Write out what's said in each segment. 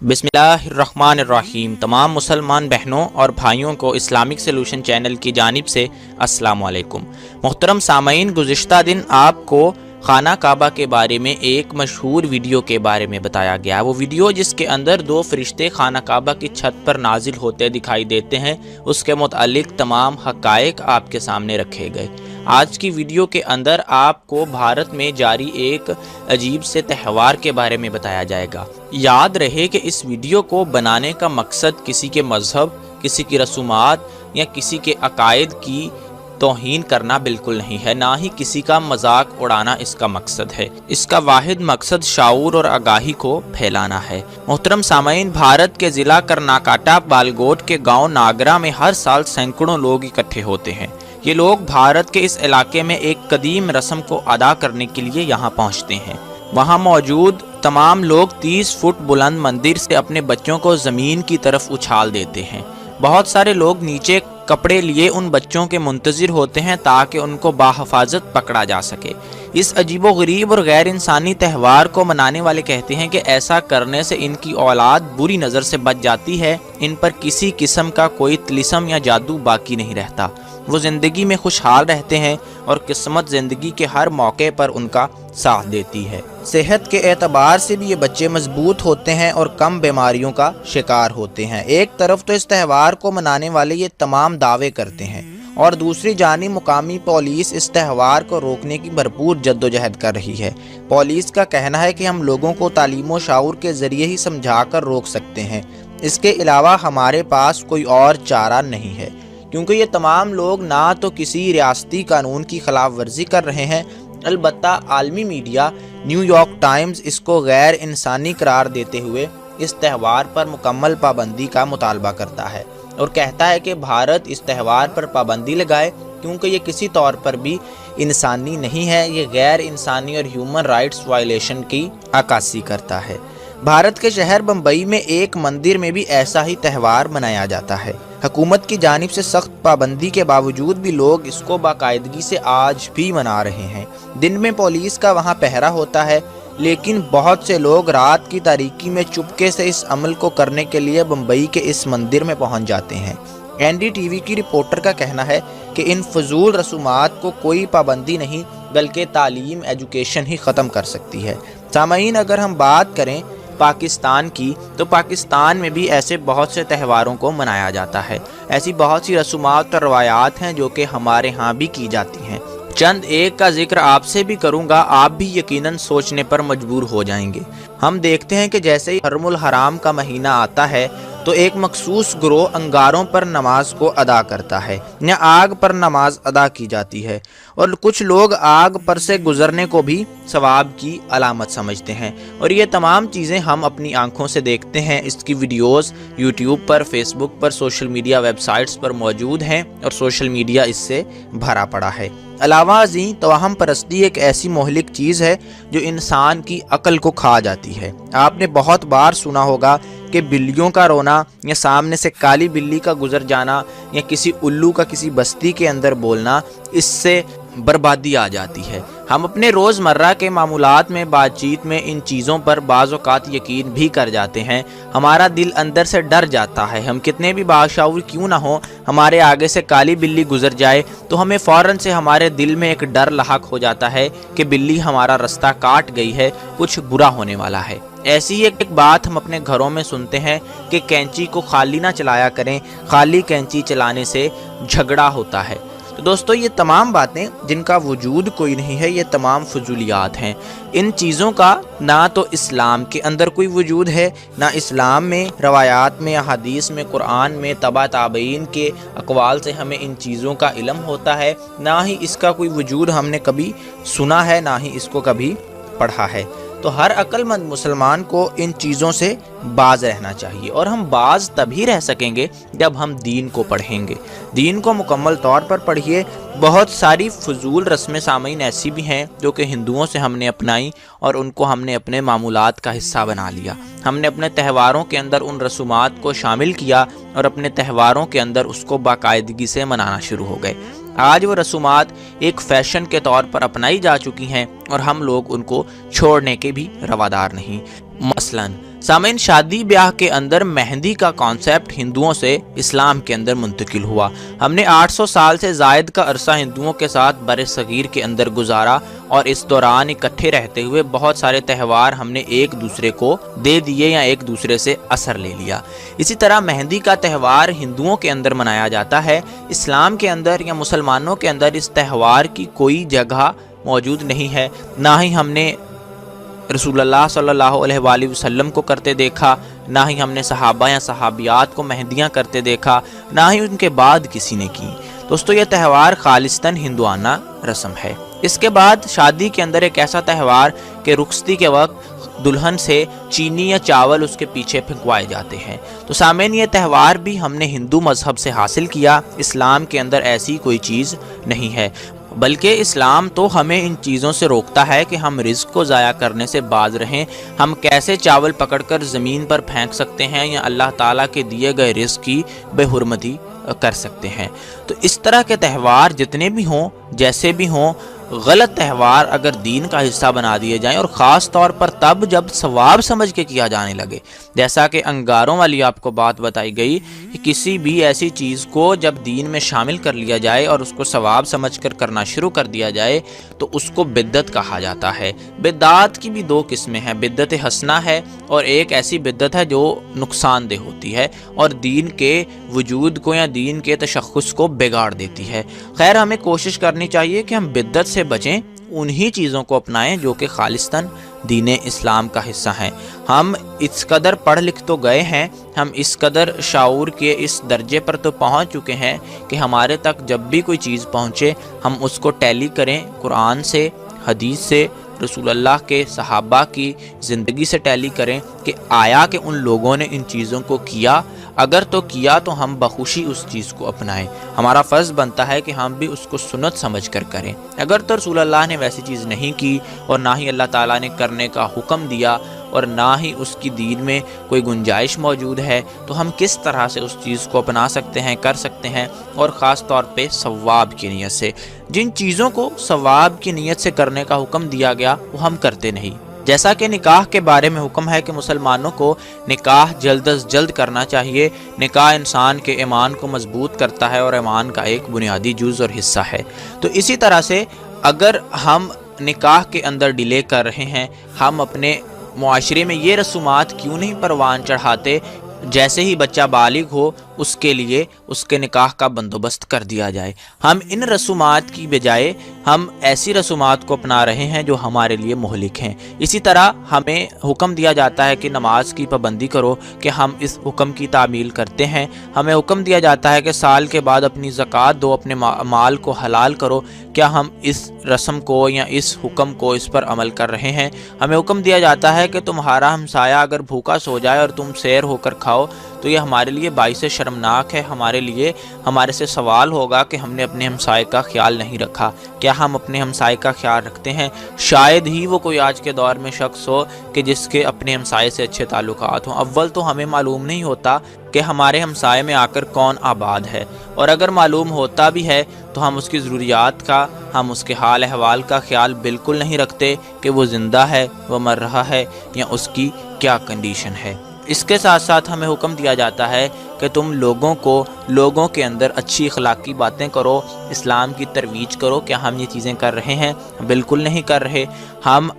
بسم اللہ الرحمن الرحیم۔ تمام مسلمان بہنوں اور بھائیوں کو اسلامک سلوشن چینل کی جانب سے السلام علیکم۔ محترم سامعین، گزشتہ دن آپ کو خانہ کعبہ کے بارے میں ایک مشہور ویڈیو کے بارے میں بتایا گیا۔ وہ ویڈیو جس کے اندر دو فرشتے خانہ کعبہ کی چھت پر نازل ہوتے دکھائی دیتے ہیں، اس کے متعلق تمام حقائق آپ کے سامنے رکھے گئے۔ آج کی ویڈیو کے اندر آپ کو بھارت میں جاری ایک عجیب سے تہوار کے بارے میں بتایا جائے گا۔ یاد رہے کہ اس ویڈیو کو بنانے کا مقصد کسی کے مذہب، کسی کی رسومات یا کسی کے عقائد کی توہین کرنا بالکل نہیں ہے، نہ ہی کسی کا مذاق اڑانا اس کا مقصد ہے۔ اس کا واحد مقصد شعور اور آگاہی کو پھیلانا ہے۔ محترم سامعین، بھارت کے ضلع کرناکاٹا بالگوٹ کے گاؤں ناگرا میں ہر سال سینکڑوں لوگ اکٹھے ہوتے ہیں۔ یہ لوگ بھارت کے اس علاقے میں ایک قدیم رسم کو ادا کرنے کے لیے یہاں پہنچتے ہیں۔ وہاں موجود تمام لوگ 30 فٹ بلند مندر سے اپنے بچوں کو زمین کی طرف اچھال دیتے ہیں۔ بہت سارے لوگ نیچے کپڑے لیے ان بچوں کے منتظر ہوتے ہیں تاکہ ان کو باحفاظت پکڑا جا سکے۔ اس عجیب و غریب اور غیر انسانی تہوار کو منانے والے کہتے ہیں کہ ایسا کرنے سے ان کی اولاد بری نظر سے بچ جاتی ہے، ان پر کسی قسم کا کوئی طلسم یا جادو باقی نہیں رہتا، وہ زندگی میں خوشحال رہتے ہیں اور قسمت زندگی کے ہر موقع پر ان کا ساتھ دیتی ہے۔ صحت کے اعتبار سے بھی یہ بچے مضبوط ہوتے ہیں اور کم بیماریوں کا شکار ہوتے ہیں۔ ایک طرف تو اس تہوار کو منانے والے یہ تمام دعوے کرتے ہیں اور دوسری جانب مقامی پولیس اس تہوار کو روکنے کی بھرپور جدوجہد کر رہی ہے۔ پولیس کا کہنا ہے کہ ہم لوگوں کو تعلیم و شعور کے ذریعے ہی سمجھا کر روک سکتے ہیں، اس کے علاوہ ہمارے پاس کوئی اور چارہ نہیں ہے، کیونکہ یہ تمام لوگ نہ تو کسی ریاستی قانون کی خلاف ورزی کر رہے ہیں، البتہ عالمی میڈیا نیو یارک ٹائمز اس کو غیر انسانی قرار دیتے ہوئے اس تہوار پر مکمل پابندی کا مطالبہ کرتا ہے اور کہتا ہے کہ بھارت اس تہوار پر پابندی لگائے، کیونکہ یہ کسی طور پر بھی انسانی نہیں ہے، یہ غیر انسانی اور ہیومن رائٹس وائلیشن کی عکاسی کرتا ہے۔ بھارت کے شہر بمبئی میں ایک مندر میں بھی ایسا ہی تہوار منایا جاتا ہے۔ حکومت کی جانب سے سخت پابندی کے باوجود بھی لوگ اس کو باقاعدگی سے آج بھی منا رہے ہیں۔ دن میں پولیس کا وہاں پہرا ہوتا ہے، لیکن بہت سے لوگ رات کی تاریکی میں چپکے سے اس عمل کو کرنے کے لیے بمبئی کے اس مندر میں پہنچ جاتے ہیں۔ این ڈی ٹی وی کی رپورٹر کا کہنا ہے کہ ان فضول رسومات کو کوئی پابندی نہیں بلکہ تعلیم ایجوکیشن ہی ختم کر سکتی ہے۔ سامعین، اگر ہم بات کریں پاکستان کی تو پاکستان میں بھی ایسے بہت سے تہواروں کو منایا جاتا ہے۔ ایسی بہت سی رسومات اور روایات ہیں جو کہ ہمارے ہاں بھی کی جاتی ہیں۔ چند ایک کا ذکر آپ سے بھی کروں گا، آپ بھی یقیناً سوچنے پر مجبور ہو جائیں گے۔ ہم دیکھتے ہیں کہ جیسے ہی حرم الحرام کا مہینہ آتا ہے تو ایک مخصوص گروہ انگاروں پر نماز کو ادا کرتا ہے یا آگ پر نماز ادا کی جاتی ہے، اور کچھ لوگ آگ پر سے گزرنے کو بھی ثواب کی علامت سمجھتے ہیں، اور یہ تمام چیزیں ہم اپنی آنکھوں سے دیکھتے ہیں۔ اس کی ویڈیوز یوٹیوب پر، فیس بک پر، سوشل میڈیا ویب سائٹس پر موجود ہیں اور سوشل میڈیا اس سے بھرا پڑا ہے۔ علاوہ ازیں توہم پرستی ایک ایسی مہلک چیز ہے جو انسان کی عقل کو کھا جاتی ہے۔ آپ نے بہت بار سنا ہوگا کہ بلیوں کا رونا یا سامنے سے کالی بلی کا گزر جانا یا کسی الو کا کسی بستی کے اندر بولنا، اس سے بربادی آ جاتی ہے۔ ہم اپنے روزمرہ کے معمولات میں بات چیت میں ان چیزوں پر بعض اوقات یقین بھی کر جاتے ہیں، ہمارا دل اندر سے ڈر جاتا ہے۔ ہم کتنے بھی باشعور کیوں نہ ہوں، ہمارے آگے سے کالی بلی گزر جائے تو ہمیں فوراً سے ہمارے دل میں ایک ڈر لاحق ہو جاتا ہے کہ بلی ہمارا رستہ کاٹ گئی ہے، کچھ برا ہونے والا ہے۔ ایسی ایک بات ہم اپنے گھروں میں سنتے ہیں کہ کینچی کو خالی نہ چلایا کریں، خالی کینچی چلانے سے جھگڑا ہوتا ہے۔ تو دوستو، یہ تمام باتیں جن کا وجود کوئی نہیں ہے، یہ تمام فضولیات ہیں۔ ان چیزوں کا نہ تو اسلام کے اندر کوئی وجود ہے، نہ اسلام میں، روایات میں، حدیث میں، قرآن میں، تبع تابعین کے اقوال سے ہمیں ان چیزوں کا علم ہوتا ہے، نہ ہی اس کا کوئی وجود ہم نے کبھی سنا ہے، نہ ہی اس کو کبھی پڑھا ہے۔ تو ہر عقل مند مسلمان کو ان چیزوں سے باز رہنا چاہیے، اور ہم باز تبھی رہ سکیں گے جب ہم دین کو پڑھیں گے۔ دین کو مکمل طور پر پڑھیے۔ بہت ساری فضول رسمیں سامعین ایسی بھی ہیں جو کہ ہندوؤں سے ہم نے اپنائی اور ان کو ہم نے اپنے معمولات کا حصہ بنا لیا۔ ہم نے اپنے تہواروں کے اندر ان رسومات کو شامل کیا اور اپنے تہواروں کے اندر اس کو باقاعدگی سے منانا شروع ہو گئے۔ آج وہ رسومات ایک فیشن کے طور پر اپنائی جا چکی ہیں اور ہم لوگ ان کو چھوڑنے کے بھی روادار نہیں۔ مثلاً سامعین، شادی بیاہ کے اندر مہندی کا کانسیپٹ ہندوؤں سے اسلام کے اندر منتقل ہوا۔ ہم نے 800 سال سے زائد کا عرصہ ہندوؤں کے ساتھ بر صغیر کے اندر گزارا، اور اس دوران اکٹھے رہتے ہوئے بہت سارے تہوار ہم نے ایک دوسرے کو دے دیے یا ایک دوسرے سے اثر لے لیا۔ اسی طرح مہندی کا تہوار ہندوؤں کے اندر منایا جاتا ہے، اسلام کے اندر یا مسلمانوں کے اندر اس تہوار کی کوئی جگہ موجود نہیں ہے۔ نہ ہی ہم نے رسول اللہ صلی اللہ علیہ وآلہ وسلم کو کرتے دیکھا، نہ ہی ہم نے صحابہ یا صحابیات کو مہندیاں کرتے دیکھا، نہ ہی ان کے بعد کسی نے کی۔ دوستو، یہ تہوار خالصتاً ہندوانہ رسم ہے۔ اس کے بعد شادی کے اندر ایک ایسا تہوار کہ رخصتی کے وقت دلہن سے چینی یا چاول اس کے پیچھے پھینکوائے جاتے ہیں۔ تو سامعین، یہ تہوار بھی ہم نے ہندو مذہب سے حاصل کیا۔ اسلام کے اندر ایسی کوئی چیز نہیں ہے، بلکہ اسلام تو ہمیں ان چیزوں سے روکتا ہے کہ ہم رزق کو ضائع کرنے سے باز رہیں۔ ہم کیسے چاول پکڑ کر زمین پر پھینک سکتے ہیں یا اللہ تعالیٰ کے دیے گئے رزق کی بے حرمتی کر سکتے ہیں۔ تو اس طرح کے تہوار جتنے بھی ہوں، جیسے بھی ہوں، غلط تہوار اگر دین کا حصہ بنا دیے جائیں، اور خاص طور پر تب جب ثواب سمجھ کے کیا جانے لگے، جیسا کہ انگاروں والی آپ کو بات بتائی گئی کہ کسی بھی ایسی چیز کو جب دین میں شامل کر لیا جائے اور اس کو ثواب سمجھ کر کرنا شروع کر دیا جائے تو اس کو بدعت کہا جاتا ہے۔ بدعات کی بھی دو قسمیں ہیں، بدعت حسنہ ہے اور ایک ایسی بدعت ہے جو نقصان دہ ہوتی ہے اور دین کے وجود کو یا دین کے تشخص کو بگاڑ دیتی ہے۔ خیر، ہمیں کوشش کرنی چاہیے کہ ہم بدعت سے بچیں، انہی چیزوں کو اپنائیں جو کہ خالصتاً دین اسلام کا حصہ ہیں۔ ہم اس قدر پڑھ لکھ تو گئے ہیں، ہم اس قدر شعور کے اس درجے پر تو پہنچ چکے ہیں کہ ہمارے تک جب بھی کوئی چیز پہنچے ہم اس کو ٹیلی کریں قرآن سے، حدیث سے، رسول اللہ کے صحابہ کی زندگی سے ٹیلی کریں کہ آیا کہ ان لوگوں نے ان چیزوں کو کیا، اگر تو کیا تو ہم بخوشی اس چیز کو اپنائیں۔ ہمارا فرض بنتا ہے کہ ہم بھی اس کو سنت سمجھ کر کریں۔ اگر تو رسول اللہ نے ویسی چیز نہیں کی اور نہ ہی اللہ تعالیٰ نے کرنے کا حکم دیا اور نہ ہی اس کی دین میں کوئی گنجائش موجود ہے تو ہم کس طرح سے اس چیز کو اپنا سکتے ہیں، کر سکتے ہیں، اور خاص طور پہ ثواب کی نیت سے۔ جن چیزوں کو ثواب کی نیت سے کرنے کا حکم دیا گیا وہ ہم کرتے نہیں۔ جیسا کہ نکاح کے بارے میں حکم ہے کہ مسلمانوں کو نکاح جلد از جلد کرنا چاہیے۔ نکاح انسان کے ایمان کو مضبوط کرتا ہے اور ایمان کا ایک بنیادی جز اور حصہ ہے۔ تو اسی طرح سے اگر ہم نکاح کے اندر ڈیلے کر رہے ہیں، ہم اپنے معاشرے میں یہ رسومات کیوں نہیں پروان چڑھاتے جیسے ہی بچہ بالغ ہو اس کے لیے اس کے نکاح کا بندوبست کر دیا جائے۔ ہم ان رسومات کی بجائے ہم ایسی رسومات کو اپنا رہے ہیں جو ہمارے لیے مہلک ہیں۔ اسی طرح ہمیں حکم دیا جاتا ہے کہ نماز کی پابندی کرو، کہ ہم اس حکم کی تعمیل کرتے ہیں۔ ہمیں حکم دیا جاتا ہے کہ سال کے بعد اپنی زکوٰۃ دو، اپنے مال کو حلال کرو۔ کیا ہم اس رسم کو یا اس حکم کو اس پر عمل کر رہے ہیں؟ ہمیں حکم دیا جاتا ہے کہ تمہارا ہمسایہ اگر بھوکا سو جائے اور تم سیر ہو کر کھاؤ تو یہ ہمارے لیے باعث شرمناک ہے، ہمارے سے سوال ہوگا کہ ہم نے اپنے ہمسائے کا خیال نہیں رکھا۔ کیا ہم اپنے ہمسائے کا خیال رکھتے ہیں؟ شاید ہی وہ کوئی آج کے دور میں شخص ہو کہ جس کے اپنے ہمسائے سے اچھے تعلقات ہوں۔ اول تو ہمیں معلوم نہیں ہوتا کہ ہمارے ہمسائے میں آ کر کون آباد ہے، اور اگر معلوم ہوتا بھی ہے تو ہم اس کی ضروریات کا، ہم اس کے حال احوال کا خیال بالکل نہیں رکھتے کہ وہ زندہ ہے، وہ مر رہا ہے، یا اس کی کیا کنڈیشن ہے۔ اس کے ساتھ ساتھ ہمیں حکم دیا جاتا ہے کہ تم لوگوں کے اندر اچھی اخلاقی باتیں کرو، اسلام کی ترویج کرو۔ کیا ہم یہ چیزیں کر رہے ہیں؟ بالکل نہیں کر رہے۔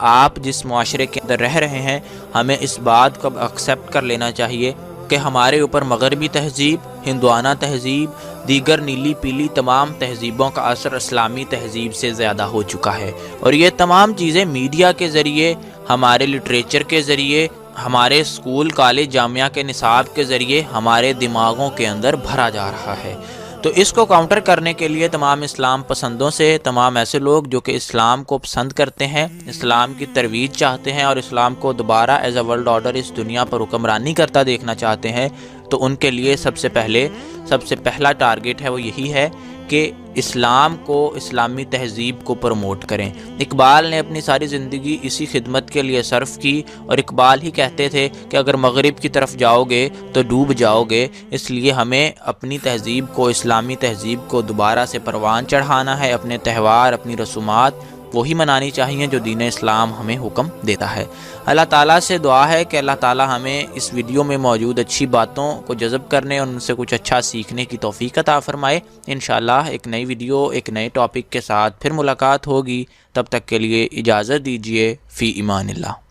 آپ جس معاشرے کے اندر رہ رہے ہیں ہمیں اس بات کو ایکسیپٹ کر لینا چاہیے کہ ہمارے اوپر مغربی تہذیب، ہندوانہ تہذیب، دیگر نیلی پیلی تمام تہذیبوں کا اثر اسلامی تہذیب سے زیادہ ہو چکا ہے، اور یہ تمام چیزیں میڈیا کے ذریعے، ہمارے لٹریچر کے ذریعے، ہمارے اسکول کالج جامعہ کے نصاب کے ذریعے ہمارے دماغوں کے اندر بھرا جا رہا ہے۔ تو اس کو کاؤنٹر کرنے کے لیے تمام اسلام پسندوں سے، تمام ایسے لوگ جو کہ اسلام کو پسند کرتے ہیں، اسلام کی ترویج چاہتے ہیں اور اسلام کو دوبارہ ایز اے ورلڈ آرڈر اس دنیا پر حکمرانی کرتا دیکھنا چاہتے ہیں، تو ان کے لیے سب سے پہلا ٹارگٹ ہے وہ یہی ہے کہ اسلام کو، اسلامی تہذیب کو پروموٹ کریں۔ اقبال نے اپنی ساری زندگی اسی خدمت کے لیے صرف کی، اور اقبال ہی کہتے تھے کہ اگر مغرب کی طرف جاؤ گے تو ڈوب جاؤ گے۔ اس لیے ہمیں اپنی تہذیب کو، اسلامی تہذیب کو دوبارہ سے پروان چڑھانا ہے، اپنے تہوار، اپنی رسومات وہی منانی چاہیے جو دین اسلام ہمیں حکم دیتا ہے۔ اللہ تعالیٰ سے دعا ہے کہ اللہ تعالیٰ ہمیں اس ویڈیو میں موجود اچھی باتوں کو جذب کرنے اور ان سے کچھ اچھا سیکھنے کی توفیق عطا فرمائے۔ انشاءاللہ ایک نئی ویڈیو ایک نئے ٹاپک کے ساتھ پھر ملاقات ہوگی، تب تک کے لیے اجازت دیجیے، فی امان اللہ۔